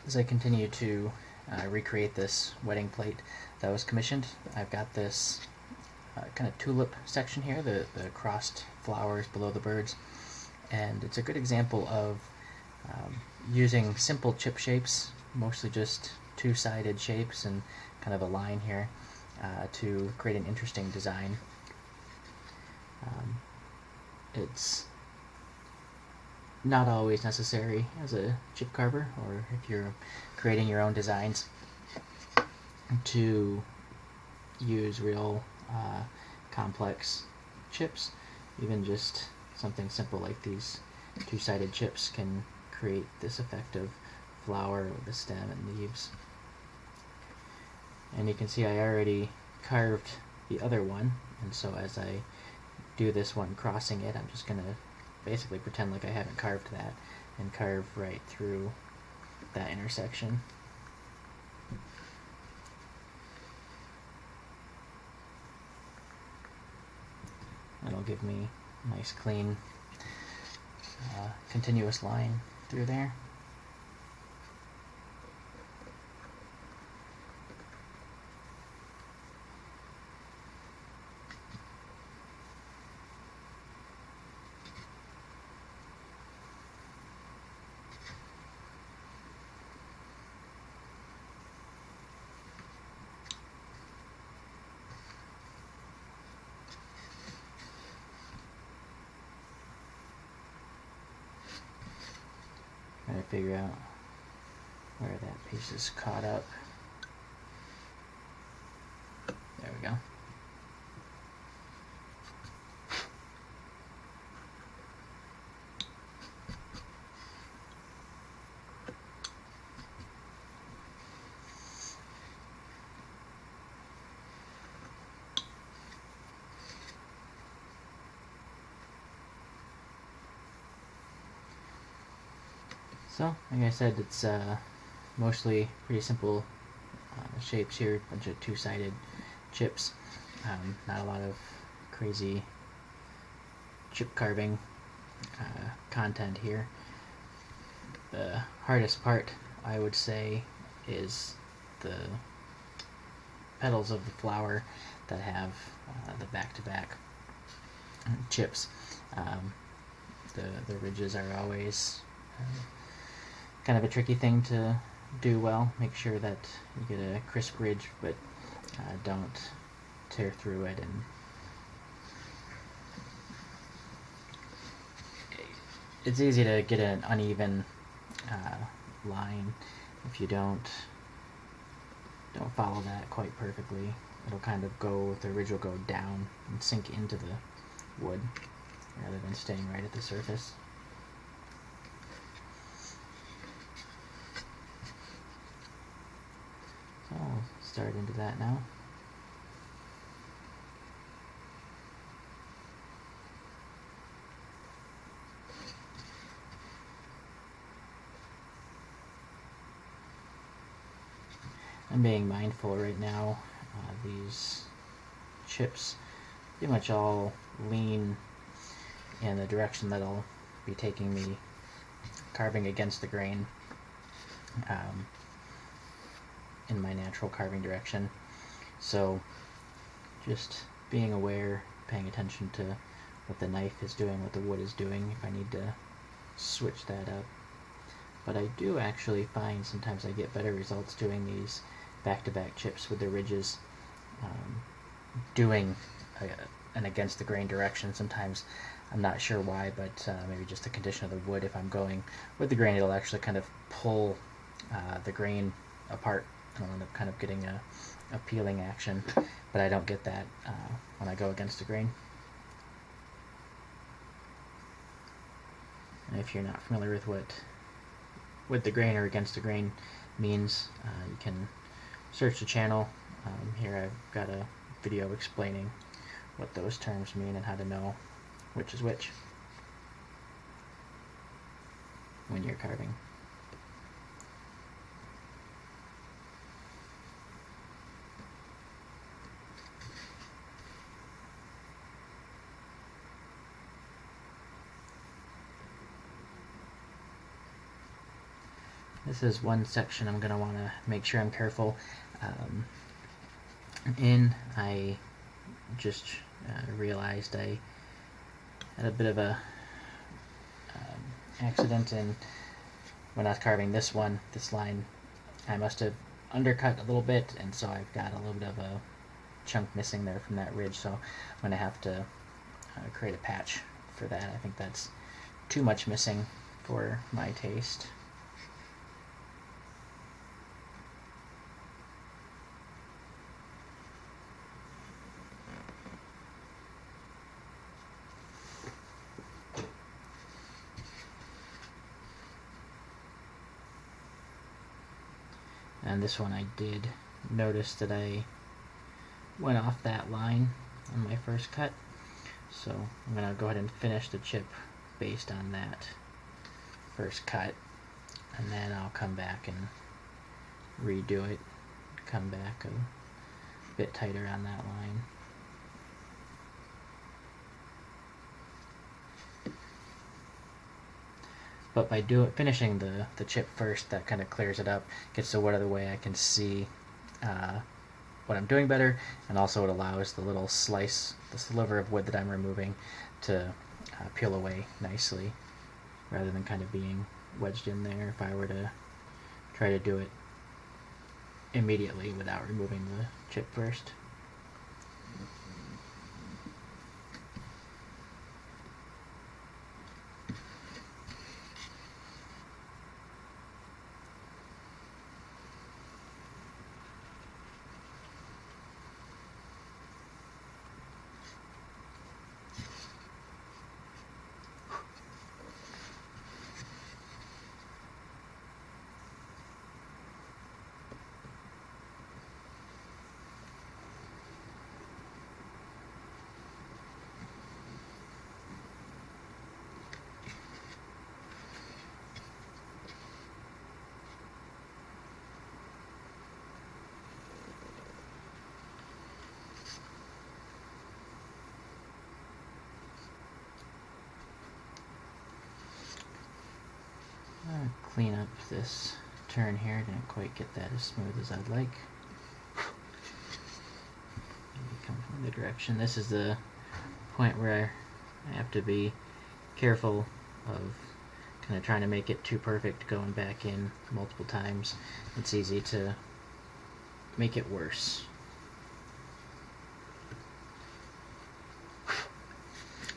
as I continue to recreate this wedding plate that was commissioned, I've got this kind of tulip section here, the crossed flowers below the birds, and it's a good example of using simple chip shapes, mostly just two-sided shapes and kind of a line here, to create an interesting design. It's not always necessary as a chip carver, or if you're creating your own designs, to use real complex chips. Even just something simple like these two-sided chips can create this effect of flower with the stem and leaves. And you can see I already carved the other one, and so as I do this one crossing it, I'm just going to basically pretend like I haven't carved that and carve right through that intersection. That'll give me a nice clean continuous line through there. Trying to figure out where that piece is caught up. There we go. So, like I said, it's mostly pretty simple shapes here, a bunch of two-sided chips. Not a lot of crazy chip carving content here. The hardest part, I would say, is the petals of the flower that have the back-to-back chips. The ridges are always kind of a tricky thing to do well. Make sure that you get a crisp ridge, but don't tear through it. And it's easy to get an uneven line if you don't follow that quite perfectly. It'll kind of go, the ridge will go down and sink into the wood rather than staying right at the surface. So I'll start into that now. I'm being mindful right now. These chips pretty much all lean in the direction that I'll be taking me carving against the grain in my natural carving direction. So just being aware, paying attention to what the knife is doing, what the wood is doing, if I need to switch that up. But I do actually find sometimes I get better results doing these back-to-back chips with the ridges doing an against the grain direction. Sometimes I'm not sure why, but maybe just the condition of the wood. If I'm going with the grain, it'll actually kind of pull the grain apart. I'll end up kind of getting a peeling action, but I don't get that when I go against the grain. And if you're not familiar with what with the grain or against the grain means, you can search the channel. Here I've got a video explaining what those terms mean and how to know which is which when you're carving. this is one section I'm going to want to make sure I'm careful. I just realized I had a bit of a accident in when I was carving this line. I must have undercut a little bit, and so I've got a little bit of a chunk missing there from that ridge, so I'm going to have to create a patch for that. I think that's too much missing for my taste. And this one I did notice that I went off that line on my first cut, so I'm going to go ahead and finish the chip based on that first cut, and then I'll come back and redo it, come back a bit tighter on that line. But by finishing the chip first, that kind of clears it up, gets to what other way I can see what I'm doing better, and also it allows the little slice, the sliver of wood that I'm removing, to peel away nicely, rather than kind of being wedged in there if I were to try to do it immediately without removing the chip first. Clean up this turn here. Didn't quite get that as smooth as I'd like. Maybe come from the direction. This is the point where I have to be careful of kind of trying to make it too perfect, going back in multiple times. It's easy to make it worse.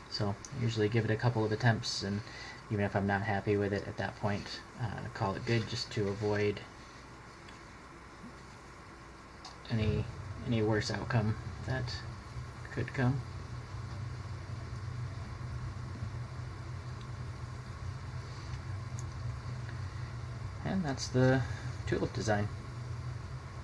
So I usually give it a couple of attempts, and even if I'm not happy with it at that point, call it good, just to avoid any worse outcome that could come. And that's the tulip design.